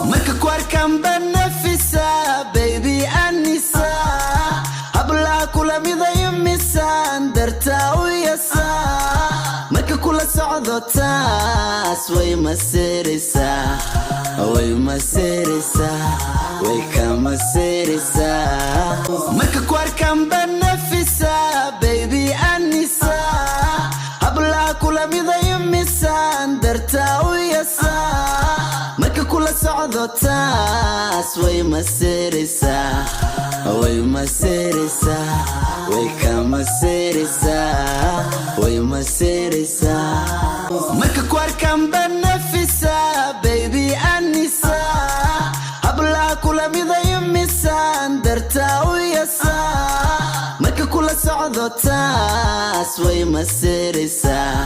marka ku arkaan baan nafisa baby anisa hablaha kula midayo misaan dartaa u yasa marka kula socdo taas way masiraysaa way kama siraysaa marka ku arkaan baan nafisa baby anisa hablaha kula midayo misaan dartaa u yasa marka kula socdo taas way masiraysaa way kama siraysaa way masiraysaa marka ku arkaan baan nafisa baby anisa hablaha kula midayo misaan dartaa u yasa marka kula socdo taas way masiraysaa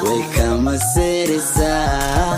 way kama siraysaa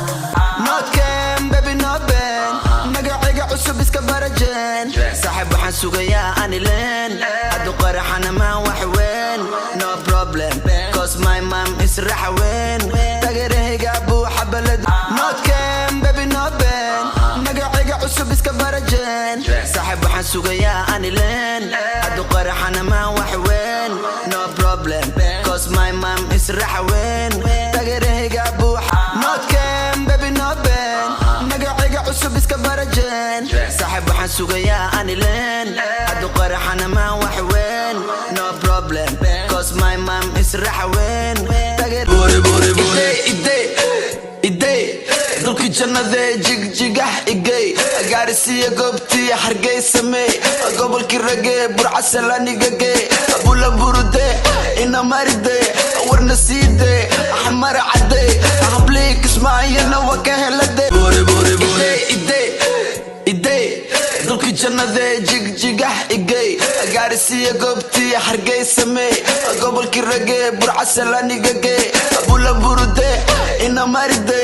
not can baby not ben magaciga cusub iska barajeen saaxib waxaan sugayaa anileen haddu qaraxana maan wax weyn no problem cause my mom is raxaweyn tageerahayga buuxa balad not can baby not ben magaciga cusub iska barajeen saaxib waxaan sugayaa anileen haddu qaraxana maan wax weyn no problem cause my mom is raxaweyn tageerahayga buuxa not can baby not ben magaciga cusub iska barajeen saaxib waxaan sugayaa anileen haddu qaraxana maan wax weyn no problem cause my mom is raxaweyn idey dulki jannadee jigjigah igey gaarisiiya goobtii hargeysamey gobolkii ragee burcasalanigagee bulaburude inamaride warna siide xamar cadey hablii kismaayana waka helade idey dulki jannadee jigjigah igey gaarisiiya goobtii hargeysamey gobolkii ragee burcasalanigagee bulaburude inamaride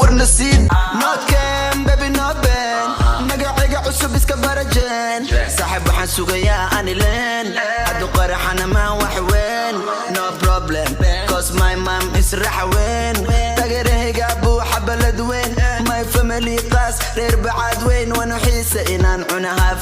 warna siid not can baby not ben magaciga cusub iska barajeen saaxib waxaan sugayaa anileen haddu qaraxana maan wax weyn no problem cause my mom is raxaweyn tageerahayga buuxa balad weyn my family qaas reer bacaad weyn wanu xiisa inaan cunahaa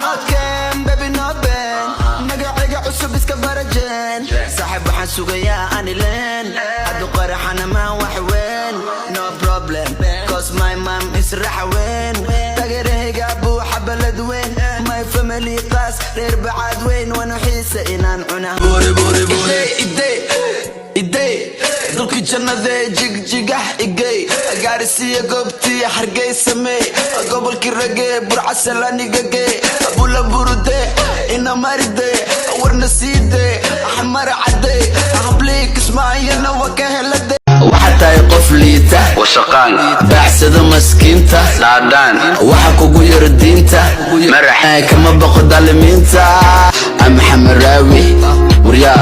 not can baby not ben magaciga cusub iska barajeen saaxib waxaan sugayaa anileen haddu qaraxana maan wax weyn no problem cause my mom is raxaweyn tageerahayga buuxa balad weyn my family qaas reer bacaad weyn wanu xiisa inaan cunahaa idey dulki jannadee jigjigah igey gaarisiiya goobtii hargeysamey gobolkii ragee burcasalanigagee bulaburude inamaride warna siide xamar cadey hablii kismaayana waka helade waxaa tahay qof liita washaqaan baacsada maskiinta dhaadhaan waxa kugu yara diinta maraxaa kama baqo dalimiinta maxamed raawi waryaa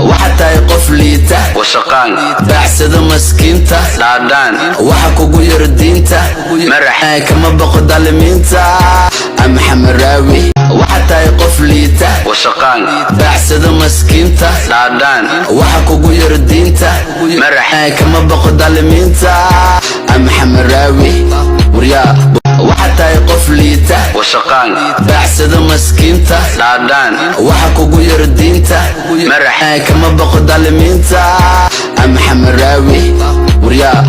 waxaa tahay qof liita washaqaan baacsada maskiinta dhaadhaan waxa kugu yara diinta maraxaa kama baqo dalimiinta maxamed raawi waxaa tahay qof liita washaqaan baacsada maskiinta dhaadhaan waxa kugu yara diinta maraxaa kama baqo dalimiinta maxamed raawi waryaa waxaa tahay qof liita washaqaan baacsada maskiinta dhaadhaan waxa kugu yara diinta maraxaa kama baqo dalimiinta maxamed raawi waryaa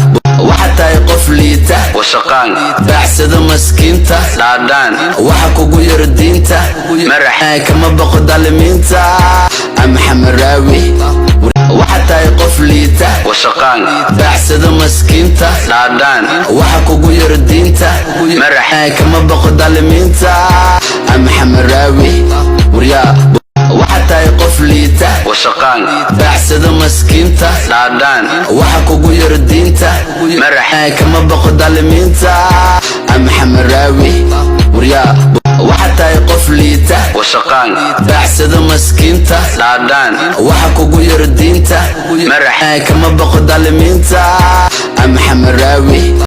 waxaa tahay qof liita washaqaan baacsada maskiinta dhaadhaan waxa kugu yara diinta maraxaa kama baqo dalimiinta maxamed raawi waxaa tahay qof liita washaqaan baacsada maskiinta dhaadhaan waxa kugu yara diinta maraxaa kama baqo dalimiinta maxamed raawi waryaa waxaa tahay qof liita washaqaan baacsada maskiinta dhaadhaan waxa kugu yara diinta maraxaa kama baqo dalimiinta maxamed raawi waryaa waxaa tahay qof liita washaqaan baacsada maskiinta dhaadhaan waxa kugu yara diinta maraxaa kama baqo dalimiinta maxamed raawi